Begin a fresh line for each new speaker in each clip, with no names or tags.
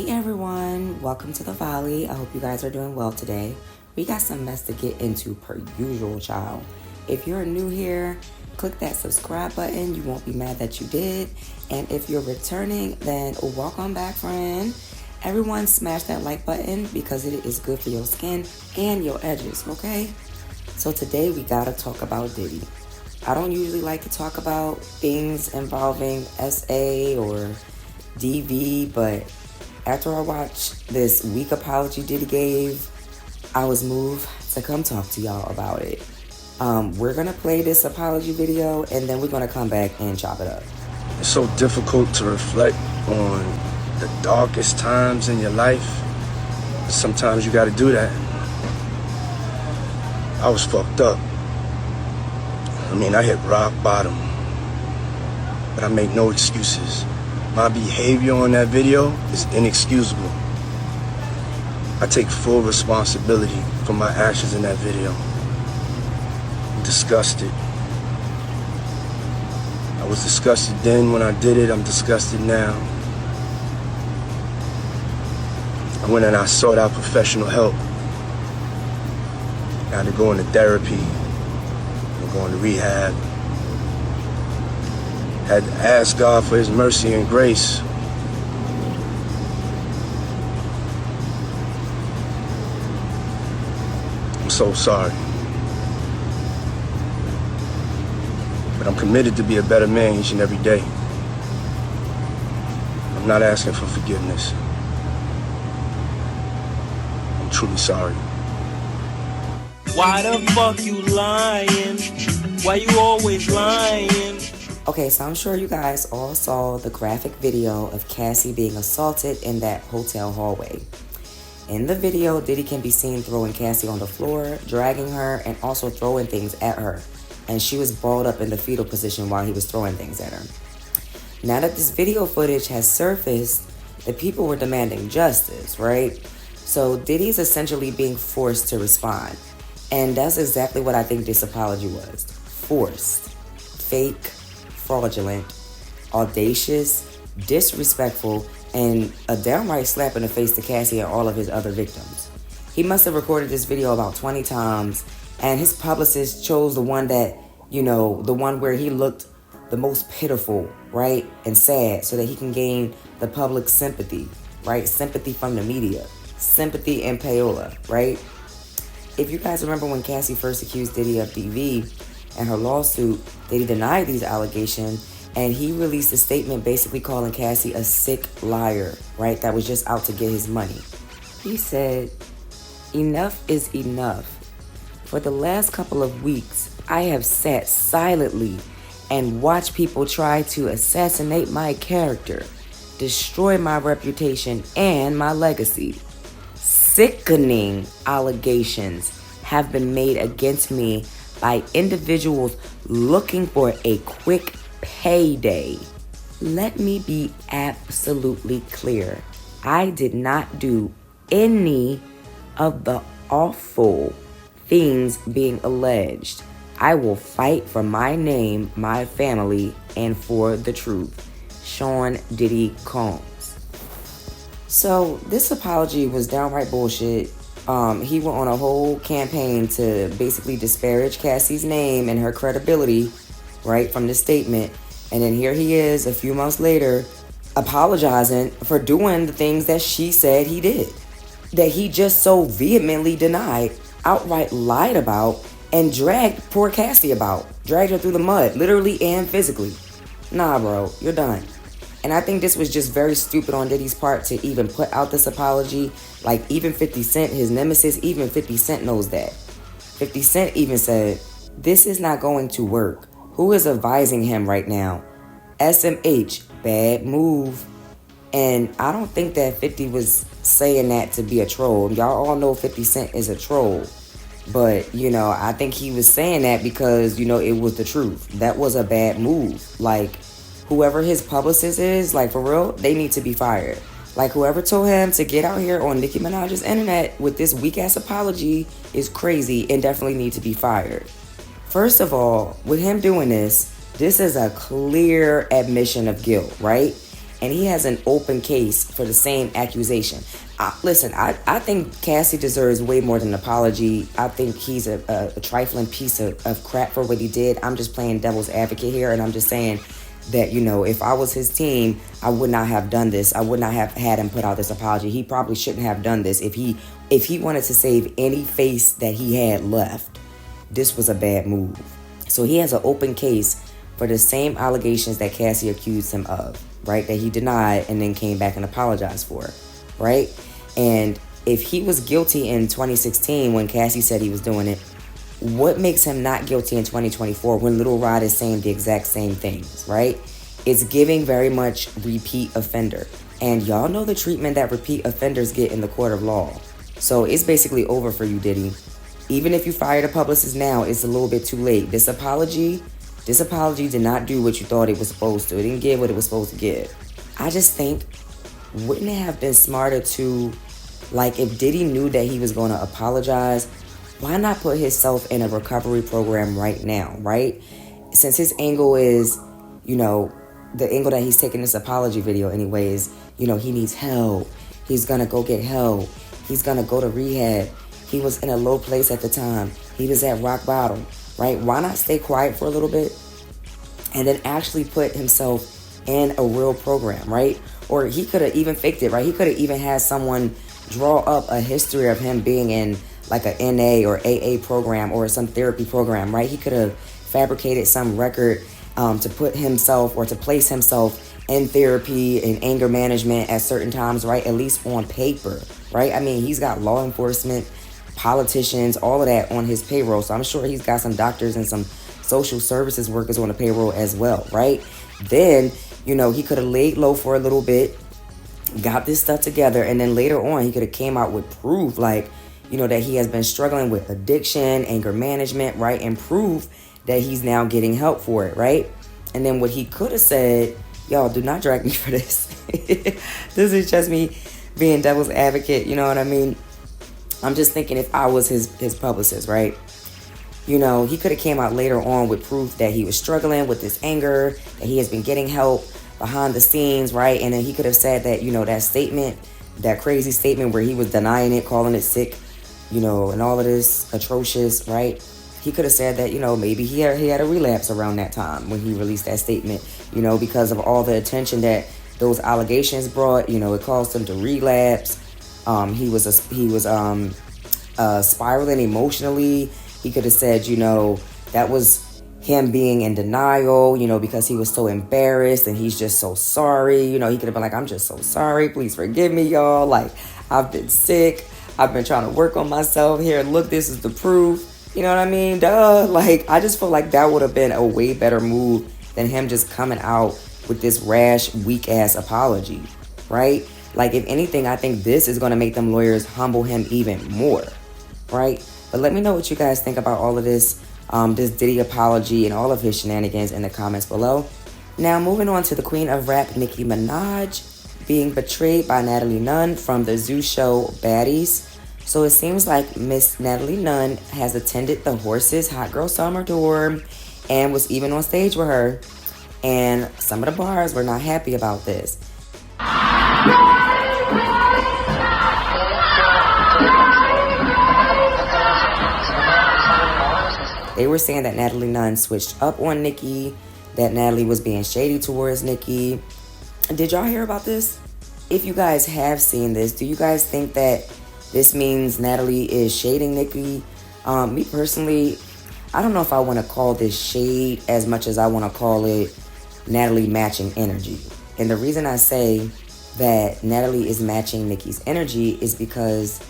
Hey everyone, welcome to the Volley. I hope you guys are doing well today. We got some mess to get into per usual, child. If you're new here, click that subscribe button. You won't be mad that you did. And if you're returning, then welcome back, friend. Everyone smash that like button because it is good for your skin and your edges, okay? So today we gotta talk about Diddy. I don't usually like to talk about things involving SA or DV, but after I watched this weak apology Diddy gave, I was moved to come talk to y'all about it. We're gonna play this apology video and then we're gonna come back and chop it up.
It's so difficult to reflect on the darkest times in your life. Sometimes you gotta do that. I was fucked up. I hit rock bottom, but I make no excuses. My behavior on that video is inexcusable. I take full responsibility for my actions in that video. I'm disgusted. I was disgusted then when I did it. I'm disgusted now. I went and I sought out professional help. I had to go into therapy. I'm going to rehab. Had to ask God for his mercy and grace. I'm so sorry. But I'm committed to be a better man each and every day. I'm not asking for forgiveness. I'm truly sorry.
Why the fuck you lying? Why you always lying?
Okay, so I'm sure you guys all saw the graphic video of Cassie being assaulted in that hotel hallway. In the video, Diddy can be seen throwing Cassie on the floor, dragging her, and also throwing things at her. And she was balled up in the fetal position while he was throwing things at her. Now that this video footage has surfaced, the people were demanding justice, right? So Diddy's essentially being forced to respond. And that's exactly what I think this apology was. Forced. Fake. Fraudulent. Audacious. Disrespectful. And a downright slap in the face to Cassie and all of his other victims. He must have recorded this video about 20 times. And his publicist chose the one that, the one where he looked the most pitiful, right? And sad, so that he can gain the public sympathy, right? Sympathy from the media. Sympathy and payola, right? If you guys remember when Cassie first accused Diddy of DV and her lawsuit, Diddy denied these allegations, and he released a statement basically calling Cassie a sick liar, right? That was just out to get his money. He said, "Enough is enough. For the last couple of weeks, I have sat silently and watched people try to assassinate my character, destroy my reputation and my legacy. Sickening allegations have been made against me by individuals looking for a quick payday. Let me be absolutely clear. I did not do any of the awful things being alleged. I will fight for my name, my family, and for the truth. Sean Diddy Combs." So this apology was downright bullshit. He went on a whole campaign to basically disparage Cassie's name and her credibility, right, from this statement. And then here he is a few months later apologizing for doing the things that she said he did, that he just so vehemently denied, outright lied about, and dragged poor Cassie about. Dragged her through the mud, literally and physically. Nah, bro, you're done. And I think this was just very stupid on Diddy's part to even put out this apology. Like, even 50 Cent, his nemesis, even 50 Cent knows that. 50 Cent even said, "This is not going to work. Who is advising him right now? SMH, bad move." And I don't think that 50 was saying that to be a troll. Y'all all know 50 Cent is a troll. But, I think he was saying that because, it was the truth. That was a bad move. Like, whoever his publicist is, like, for real, they need to be fired. Like, whoever told him to get out here on Nicki Minaj's internet with this weak-ass apology is crazy and definitely need to be fired. First of all, with him doing this, this is a clear admission of guilt, right? and he has an open case for the same accusation. Listen, I think Cassie deserves way more than an apology. I think he's a trifling piece of crap for what he did. I'm just playing devil's advocate here, and I'm just saying that, you know, if I was his team, I would not have done this. I would not have had him put out this apology. He probably shouldn't have done this. If he wanted to save any face that he had left, this was a bad move. So he has an open case for the same allegations that Cassie accused him of, right? That he denied and then came back and apologized for, right? And if he was guilty in 2016 when Cassie said he was doing it, what makes him not guilty in 2024 when Little Rod is saying the exact same things, right? It's giving very much repeat offender. And y'all know the treatment that repeat offenders get in the court of law. So it's basically over for you, Diddy. Even if you fire the publicist now, it's a little bit too late. This apology did not do what you thought it was supposed to. It didn't give what it was supposed to give. I just think, wouldn't it have been smarter to, like, if Diddy knew that he was going to apologize, why not put himself in a recovery program right now, right? Since his angle is, you know, the angle that he's taking this apology video anyway is, you know, he needs help. He's going to go get help. He's going to go to rehab. He was in a low place at the time. He was at rock bottom, right? Why not stay quiet for a little bit and then actually put himself in a real program, right? Or he could have even faked it, right? He could have even had someone draw up a history of him being in like a NA or AA program or some therapy program, right? He could have fabricated some record to put himself or to place himself in therapy and anger management at certain times, right? At least on paper, right? I mean, he's got law enforcement, politicians, all of that on his payroll. So I'm sure he's got some doctors and some social services workers on the payroll as well, right? Then, you know, he could have laid low for a little bit, got this stuff together, and then later on he could have came out with proof, like, you know, that he has been struggling with addiction, anger management, right? And proof that he's now getting help for it, right? And then what he could have said, y'all, do not drag me for this. This is just me being devil's advocate, you know what I mean? I'm just thinking if I was his publicist, right? You know, he could have came out later on with proof that he was struggling with this anger, that he has been getting help behind the scenes, right? And then he could have said that, you know, that statement, that crazy statement where he was denying it, calling it sick, you know, and all of this atrocious, right? He could have said that, you know, maybe he had a relapse around that time when he released that statement, you know, because of all the attention that those allegations brought. You know, it caused him to relapse. He was spiraling emotionally. He could have said, you know, that was him being in denial, you know, because he was so embarrassed and he's just so sorry. You know, he could have been like, I'm just so sorry. Please forgive me, y'all. Like, I've been sick. I've been trying to work on myself here. Look, this is the proof. You know what I mean? Duh. Like, I just feel like that would have been a way better move than him just coming out with this rash, weak-ass apology, right? Like, if anything, I think this is going to make them lawyers humble him even more, right? But let me know what you guys think about all of this, this Diddy apology and all of his shenanigans in the comments below. Now, moving on to the queen of rap, Nicki Minaj, being betrayed by Natalie Nunn from the Zoo Show Baddies. So it seems like Miss Natalie Nunn has attended the Horses Hot Girl Summer Tour and was even on stage with her. And some of the bars were not happy about this. They were saying that Natalie Nunn switched up on Nicki, that Natalie was being shady towards Nicki. Did y'all hear about this? If you guys have seen this, do you guys think that this means Natalie is shading Nicki? Me personally, I don't know if I want to call this shade as much as I want to call it Natalie matching energy. And the reason I say that Natalie is matching Nicki's energy is because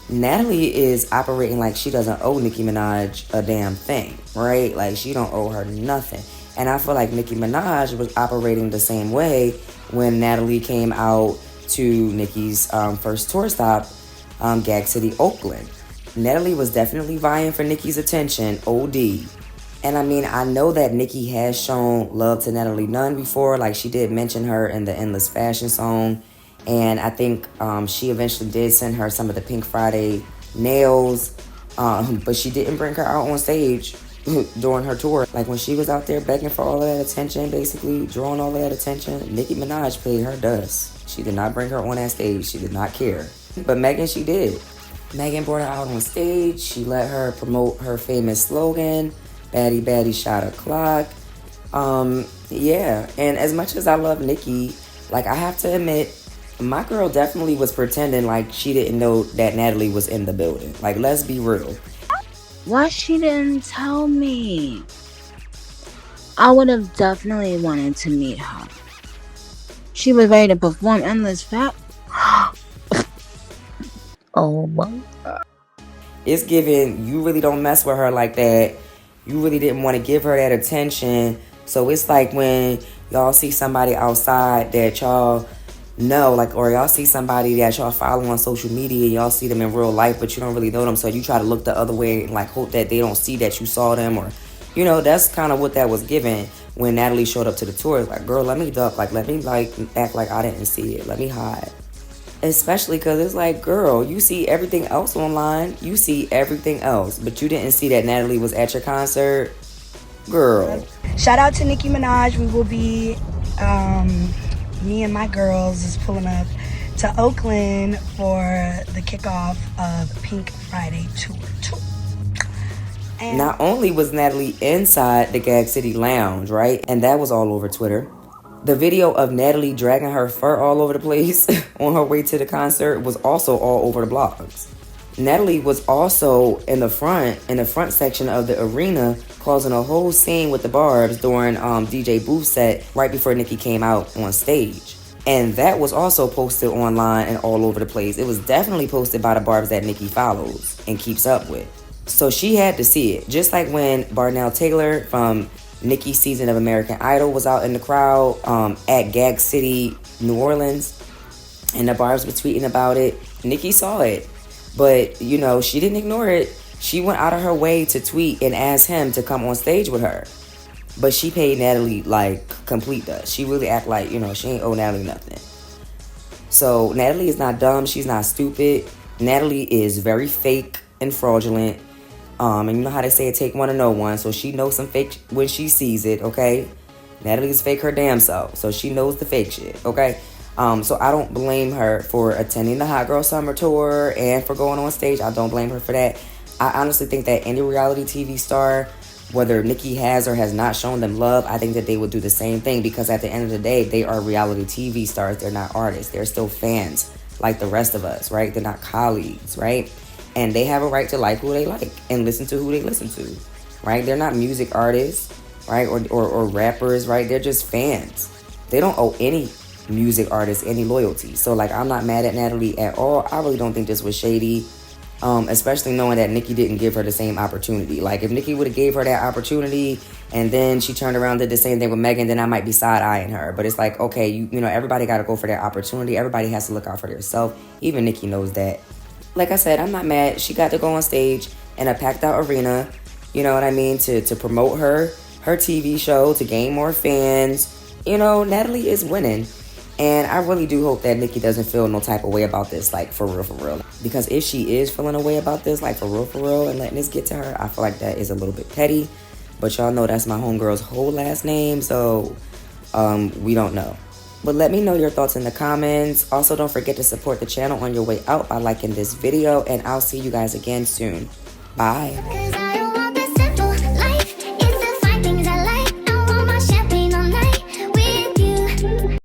Natalie is operating like she doesn't owe Nicki Minaj a damn thing, right? Like, she don't owe her nothing. And I feel like Nicki Minaj was operating the same way when Natalie came out to Nicki's first tour stop, Gag City, Oakland. Natalie was definitely vying for Nicki's attention, OD. And I mean, I know that Nicki has shown love to Natalie Nunn before. Like, she did mention her in the Endless Fashion song. And I think she eventually did send her some of the Pink Friday nails. But she didn't bring her out on stage during her tour. Like when she was out there begging for all of that attention, basically drawing all of that attention, Nicki Minaj paid her dust. She did not bring her on that stage. She did not care. But Megan, she did. Megan brought her out on stage. She let her promote her famous slogan, "Baddie, baddie, shot o'clock." Yeah. And as much as I love Nicki, like I have to admit, my girl definitely was pretending like she didn't know that Natalie was in the building. Like, let's be real.
Why she didn't tell me? I would have definitely wanted to meet her. She was ready to perform Endless Fat. Oh my God.
It's given, you really don't mess with her like that. You really didn't want to give her that attention. So it's like when y'all see somebody outside that y'all know, like, or y'all see somebody that y'all follow on social media, y'all see them in real life, but you don't really know them, so you try to look the other way and like hope that they don't see that you saw them, or you know, that's kind of what that was given when Natalie showed up to the tour. It's like, girl, let me duck, like let me like act like I didn't see it, let me hide. Especially because it's like, girl, you see everything else online, you see everything else, but you didn't see that Natalie was at your concert. Girl,
shout out to Nicki Minaj. We will be me and my girls is pulling up to Oakland for the kickoff of Pink Friday Tour 2. And
not only was Natalie inside the Gag City Lounge, right? And that was all over Twitter. The video of Natalie dragging her fur all over the place on her way to the concert was also all over the blogs. Natalie was also in the front section of the arena, causing a whole scene with the Barbs during DJ Booth set right before Nicki came out on stage. And that was also posted online and all over the place. It was definitely posted by the Barbs that Nicki follows and keeps up with. So she had to see it. Just like when Barnell Taylor from Nicki's season of American Idol was out in the crowd at Gag City, New Orleans, and the Barbs were tweeting about it. Nicki saw it. But, you know, she didn't ignore it. She went out of her way to tweet and ask him to come on stage with her. But she paid Natalie, like, complete dust. She really act like, you know, she ain't owe Natalie nothing. So, Natalie is not dumb. She's not stupid. Natalie is very fake and fraudulent. And you know how they say it take one to know one. So, she knows some fake when she sees it, okay? Natalie is fake her damn self. So, she knows the fake shit, okay? So I don't blame her for attending the Hot Girl Summer Tour and for going on stage. I don't blame her for that. I honestly think that any reality TV star, whether Nicki has or has not shown them love, I think that they would do the same thing, because at the end of the day, they are reality TV stars. They're not artists. They're still fans like the rest of us, right? They're not colleagues, right? And they have a right to like who they like and listen to who they listen to, right? They're not music artists, right? Or rappers, right? They're just fans. They don't owe any music artists any loyalty. So like, I'm not mad at Natalie at all. I really don't think this was shady, especially knowing that Nicki didn't give her the same opportunity. Like, if Nicki would have gave her that opportunity and then she turned around and did the same thing with Megan, then I might be side-eyeing her. But it's like, okay, you know, everybody got to go for their opportunity. Everybody has to look out for themselves. Even Nicki knows that. Like I said, I'm not mad. She got to go on stage in a packed out arena, you know what I mean, to promote her TV show, to gain more fans. You know, Natalie is winning. And I really do hope that Nicki doesn't feel no type of way about this, like, for real. Because if she is feeling a way about this, like, for real, and letting this get to her, I feel like that is a little bit petty. But y'all know that's my homegirl's whole last name, so we don't know. But let me know your thoughts in the comments. Also, don't forget to support the channel on your way out by liking this video, and I'll see you guys again soon. Bye.